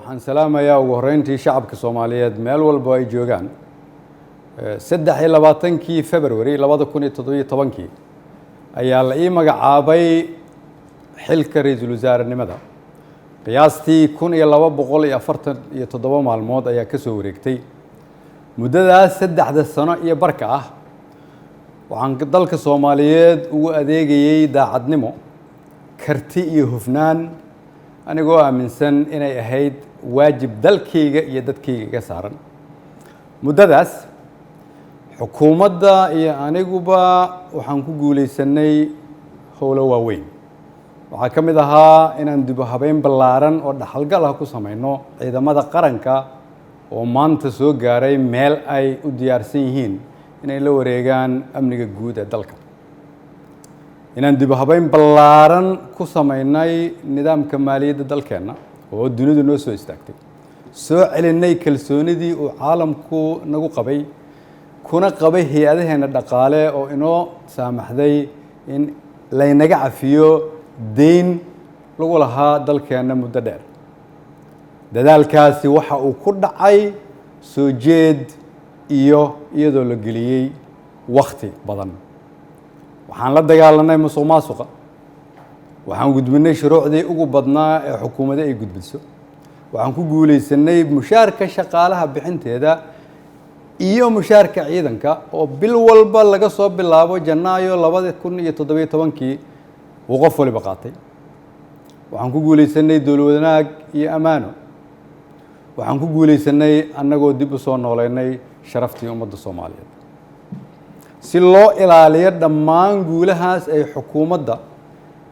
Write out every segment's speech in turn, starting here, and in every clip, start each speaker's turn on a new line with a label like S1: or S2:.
S1: waxaan salaamayaa ugu horeyntii shacabka Soomaaliyeed meel walba ay joogaan 23 February 2017 ayaa la ii magacaabay xilka ra'iisul wasaarenimada qiyaastii 1247 maalmood ayaa ka soo wareegtay muddadaas 3 sano iyo barka ah waxaan dalka Soomaaliyeed ugu adeegayay daacadnimo karti iyo hufnaan anigoo aaminsan inay ahayd waajib dalkayga iyo dadkayga ka saaran muddadaas xukuumadda iyo aniguba waxaan ku guuleysanay howlo waaweyn waxaa ka mid ahaa inaan dib u habeyn ballaaran oo dhaxalgal ah ku samayno ciidamada qaranka oo maanta soo gaaray meel ay u diyaarsan yihiin inay la wareegaan amniga guud ee dalka inaan dib u habeyn ballaaran ku samaynay nidaamka maaliyadda dalkeenna oo dunidu noo soo istaagtay soo celinay kalsoonidii uu caalamku nagu qabay kuna qabay hay'adaheena dhaqaale oo inoo saamaxday in laynaga cafiyo deyn lagu lahaa dalkeenna muddo dheer dadaalkaasi waxa uu ku dhacay soo jeed iyo iyadoo la geliyey waqti badan waxaan la dagaalanay musuqmaasuqa waxaan gudbinay shuruucdii ugu badnaa ee xukuumadda ay gudbiso waxaan ku guuleysanay mushaarka shaqaalaha bixinteeda iyo mushaarka ciidanka oo bil walba laga soo bilaabo Janaayo 2017 uu qof waliba qaatay waxaan ku guuleysanay dowlad wanaag iyo amaano waxaan ku guuleysanay annagoo dib u soo nooleynay sharaftii ummadda Soomaaliyeed si loo ilaaliyo dhammaan guulahaas ay xukuumadda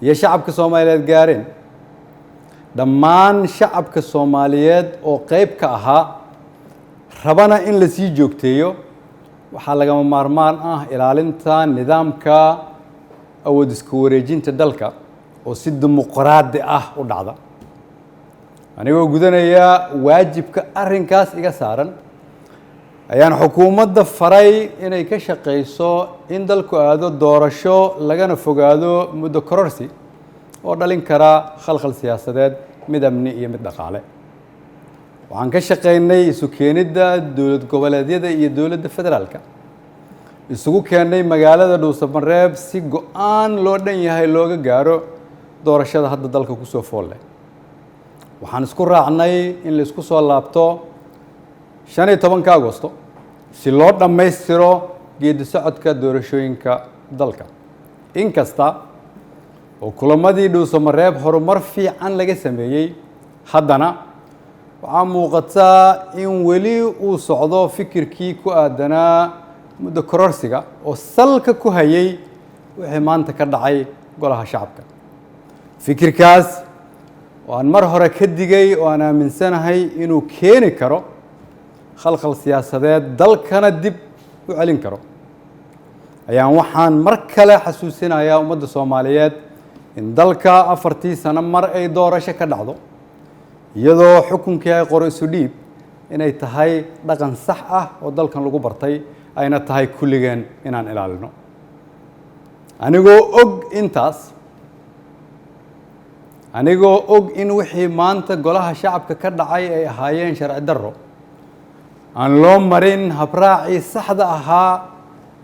S1: iyo shacabka Soomaaliyeed gaareen dhammaan shacabka Soomaaliyeed oo qayb ka ahaa rabana in la sii joogteeyo waxaa laga maarmaan ah ilaalinta nidaamka awood isku wareejinta dalka oo si dimuqraadi ah u dhacda anigoo gudanaya waajibka arrinkaas iga saaran ayaan xukuumadda faray inay ka shaqeyso in dalku aado doorasho lagana fogaado muddo kororsi oo dhalin kara khalkhal siyaasadeed mid amni iyo mid dhaqaale waxaan ka shaqeynay isu keenidda dowlad goboleedyada iyo dowladda federaalka isugu keenay magaalada Dhuusamareeb si go'aan loo dhan yahay looga gaaro doorashada hadda dalka ku soo fool leh waxaan isku raacnay in la isku soo laabto 15 Agoosto si loo dhammaystiro geedi socodka doorashooyinka dalka inkasta oo kulamadii Dhuusamareeb horumar fiican laga sameeyay haddana waxaa muuqata in weli uu socdo fikirkii ku aadanaa muddo kororsiga oo salka ku hayay wixii maanta ka dhacay golaha shacabka fikirkaas oo aan mar hore ka digay oo aan aaminsanahay inuu keeni karo khalkhal siyaasadeed dalkana dib u celin karo ayaan waxaan mar kale xasuusinayaa ummadda Soomaaliyeed in dalka 4 sano mar ay doorasho ka dhacdo iyadoo xukunkii ay qoro isu dhiib inay tahay dhaqan sax ah oo dalkan lagu bartay ayna tahay kulligeen inaan ilaalino anigoo og in wixii maanta golaha shacabka ka dhacay ay ahaayeen sharci darro aan loo marin habraacii saxda ahaa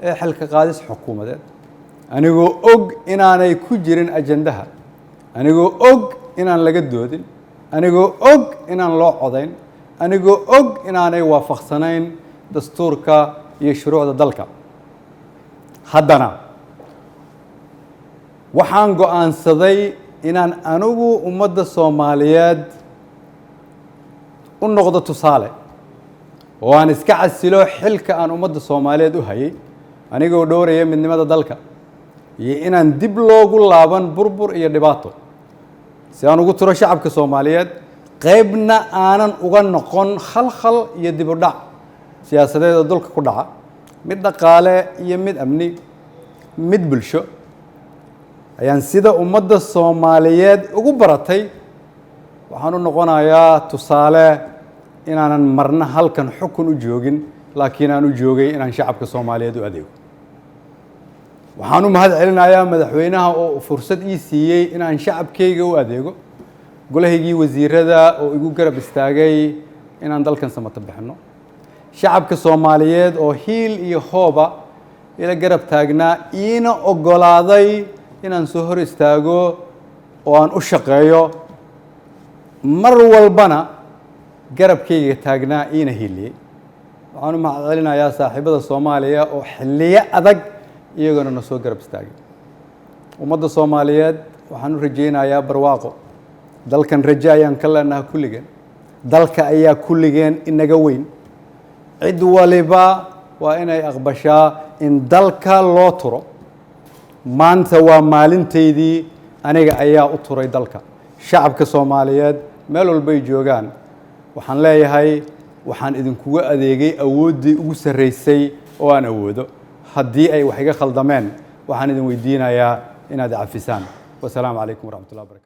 S1: ee xilka qaadis xukuumadeed anigoo og inaanay ku jirin ajandaha anigoo og inaan laga doodin anigoo og inaan loo codayn anigoo og inaanay waafaqsanayn dastuurka iyo shuruucda dalka haddana waxaan go'aansaday inaan anigu ummadda Soomaaliyeed u noqdo tusaale oo aan iska casilo xilka aan ummadda Soomaaliyeed u hayay anigoo dhowraya midnimada dalka iyo inaan dib loogu laaban burbur iyo dhibaato si aan ugu tiro shacabka Soomaaliyeed qaybna aanan uga noqon khalkhal iyo dib u dhac siyaasadeed oo dalka ku dhaca mid dhaqaale iyo mid amni mid bulsho ayaan sida ummadda Soomaaliyeed ugu baratay waxaan u noqonayaa tusaale inaanan marna halkan xukun u joogin laakiin aan u joogay inaan shacabka Soomaaliyeed u adeego waxaan u mahad celinayaa madaxweynaha oo fursad ii siiyay inaan shacabkayga u adeego golahaygii wasiirada oo igu garab istaagay inaan dalkan samata bixino shacabka Soomaaliyeed oo hiil iyo hooba ila garab taagnaa iina ogolaaday inaan soo hor istaago oo aan u shaqeeyo mar walbana garabkayga taagnaa iina hiiliyay waxaan u mahadcelinayaa saaxiibada Soomaaliya oo xilliyo adag iyaguna na soo garab istaagay ummadda Soomaaliyeed waxaan u rajaynayaa barwaaqo dalkan rajo ayaan ka leenahay kulligeen dalka ayaa kulligeen inaga weyn cid waliba waa inay aqbashaa in dalka loo turo maanta waa maalinteydii aniga ayaa u turay dalka shacabka Soomaaliyeed meel walba ay joogaan waxaan leeyahay waxaan idinkuga adeegay awooddii ugu sarreysay oo aan awoodo haddii ay wax iga khaldameen waxaan idin weydiinayaa inaad cafisaan wassalaamu calaykum waraxmatullahi wabarakatuh